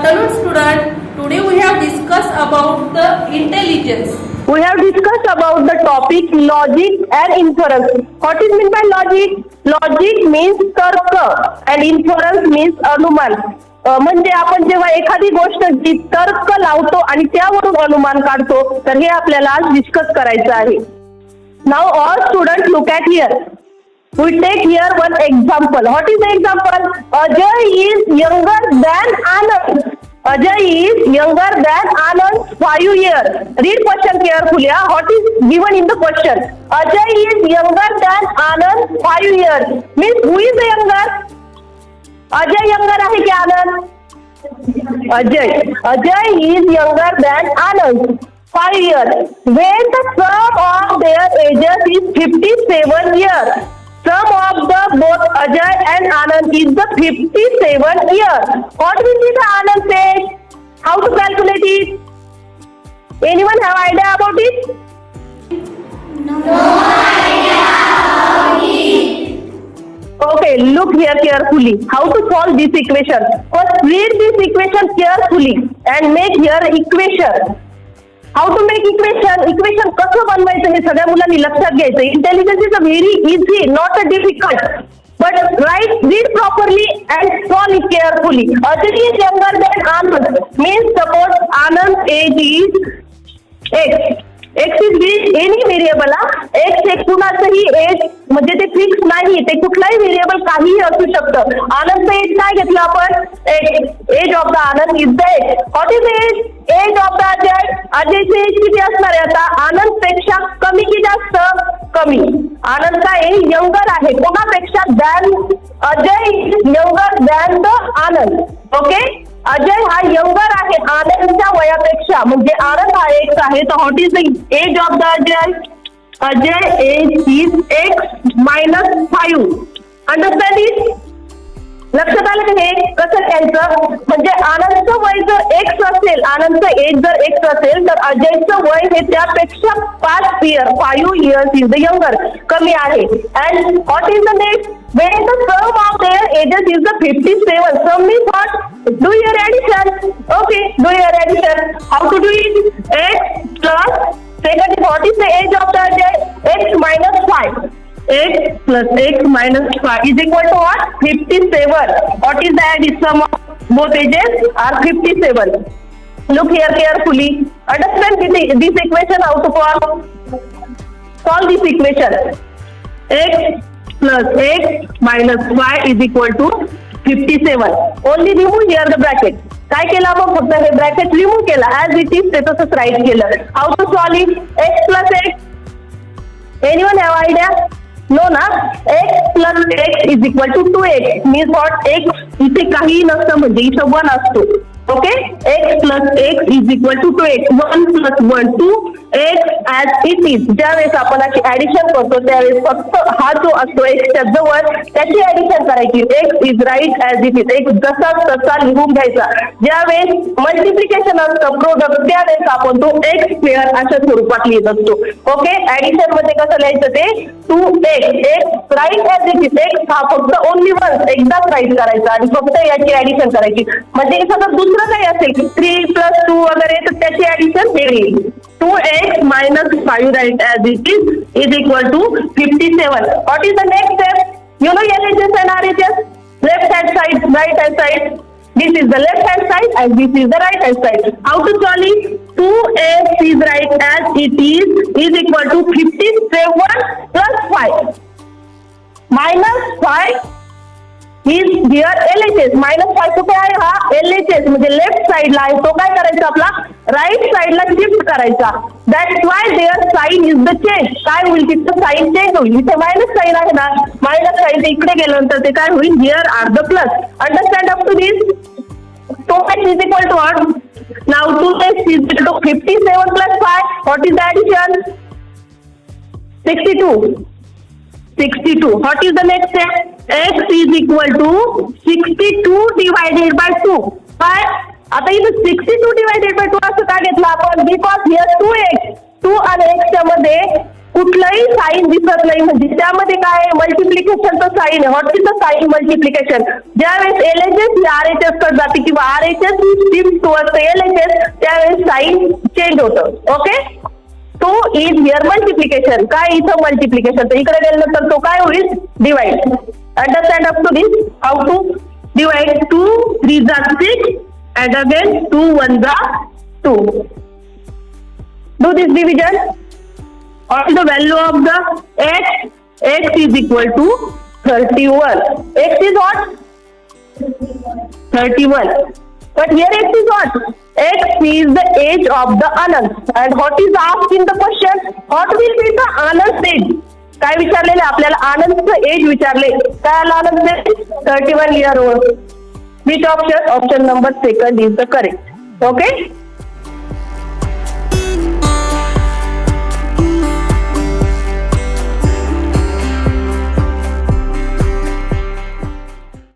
afternoon, student. Today we have discussed about the intelligence. We have discussed about the topic logic and inference. What is meant by logic? Logic means तर्क and inference means अनुमान. म्हणजे आपण जेव्हा एखादी गोष्ट जी तर्क लावतो आणि त्यावरून अनुमान काढतो तर हे आपल्याला आज डिस्कस करायचं आहे. Now all students look at here. We take here one example. What is the example? Ajay is younger than Anand. Ajay is younger than Anand 5 years. Read question carefully. What is given in the question? Ajay is younger than Anand 5 years. Means who is the younger? Ajay younger आहे की आनंद? Ajay. Ajay is younger than Anand 5 years. When the sum of their ages is 57 years. Sum of the both Ajay and Anand is the 57 years. What will be the Anand age? How to calculate it? Anyone have idea about it? No idea about it. Okay, look here carefully. How to solve this equation? First, read this equation carefully and make here equation. How to make equation? Equation कसं बनवायचं हे सगळ्या मुलांनी लक्षात घ्यायचं. Intelligence is a very easy, not a difficult. But read properly and solve it carefully. Ajay is younger than Anand. Means suppose Anand's age is X. X is any variable. X एक कुणाचंही age म्हणजे ते fix नाही, ते कुठलाही variable काहीही असू शकतं. आनंदचं age काय घेतलं आपण? Age of the Anand is the age. What is age? Age of the Ajay. अजयचे एज किती असणार आहे आता? आनंद पेक्षा कमी की जास्त? कमी. आनंदचा एज यंगर आहे कोणापेक्षा? Than Ajay younger than the Anand. Okay, Ajay हा यंगर आहे आनंदच्या वयापेक्षा, म्हणजे आनंद हा एक्स आहे. तर what is the age of the Ajay? Ajay age is x -5. Understand it? लक्षात आलं का हे कसं घ्यायचं? म्हणजे आनंदचं वय जर एक्स असेल, आनंदचं एज जर एक्स असेल तर अजयचं वय हे त्यापेक्षा 5 years इज द यंगर, कमी आहे. And what is the next? When the sum of their ages is the 57. Sum means what? Do your addition. Okay, do your addition. How to do it? X plus, second, what is the age of the Ajay? X -5. X plus X -5 is equal to what? 57. What is the addition? Sum of both ages are 57. Look here carefully. Understand this equation how to solve this equation. X plus X -5 is equal to 57. Only remove here the bracket. काय केलं आपण? फक्त हे bracket remove केला. As it is ते तसंच write केलं. How to solve it? X plus X. Anyone have idea? No ना? X plus X is equal to 2X. Means what? X इथे काही नसतं, म्हणजे इथं 1 असतो. Okay, X plus X is equal to 2X. 1 plus 1 2 X as it is. ज्यावेळेस आपण अशी ऍडिशन करतो त्यावेळेस फक्त हा जो असतो एक्सच्या जवळ त्याची ऍडिशन करायची. X is right as it is. X जसा तसा लिहून घ्यायचा. ज्यावेळेस मल्टिप्लिकेशन असतं प्रोडक्ट त्यावेळेस आपण तो X स्क्वेअर अशा स्वरूपात लिहित असतो. ओके, ऍडिशन मध्ये कसं लिहायचं ते? 2X. X write as it is. X हा फक्त ओनली वन्स एकदाच राईट करायचा आणि फक्त याची ऍडिशन करायची. म्हणजे सगळं दुसरं काही असेल 3 + 2 वगैरे तर त्याची ऍडिशन वेगळी. 2X -5 right as it is equal to 57. What is the next step? You know LHS and RHS? Left hand side, right hand side. This is the left hand side and this is the right hand side. How to solve it? 2X is right as it is equal to 57 plus 5. -5 is here LHS. -5 कुठे आहे? हा LHS म्हणजे left साइडला आहे. तो काय करायचा? आपला राईट साइडला शिफ्ट करायचा. That's why there sign is the change. काय होईल? तिथं साइन चेंज होईल. इथे मायनस साइन आहे ना, मायनस साइन ते इकडे गेल्यानंतर ते काय होईल? Here are the plus. Understand up to this? 2x is equal to what? Now 2x is equal to 57 plus 5. What is the addition? 62. 62. What is the next step? X is equal to 62 divided by 2. काय? आता इथं 62 divided by 2 असं का घेतलं आपण? Because here 2x आणि x च्या मध्ये कुठलंही साईन दिसत नाही, म्हणजे त्यामध्ये काय आहे, मल्टिप्लिकेशनचं साईन आहे. What is the sign multiplication? ज्यावेळेस LHS ही RHS कडे जाते किंवा RHS ही शिफ्ट टुवर्ड्स LHS, त्यावेळेस साईन चेंज होतं. ओके, तो इज हिअर मल्टिप्लिकेशन. काय इथं मल्टिप्लिकेशन, तर इकडे गेल्यानंतर तो काय होईल, divide. Understand up to this? How to divide? 2 3 6 and again 2 1 2. Do this division. What is the value of the x? X is equal to 31. X is what? 31. But here x is what? X is the age of the Anand. And what is asked in the question? What will be the Anand's age? काय विचारलेले आपल्याला? आनंदचं age विचारले. काय आलं आनंदचं age? 31 year old. Which option? Option number 2 is the correct. Okay.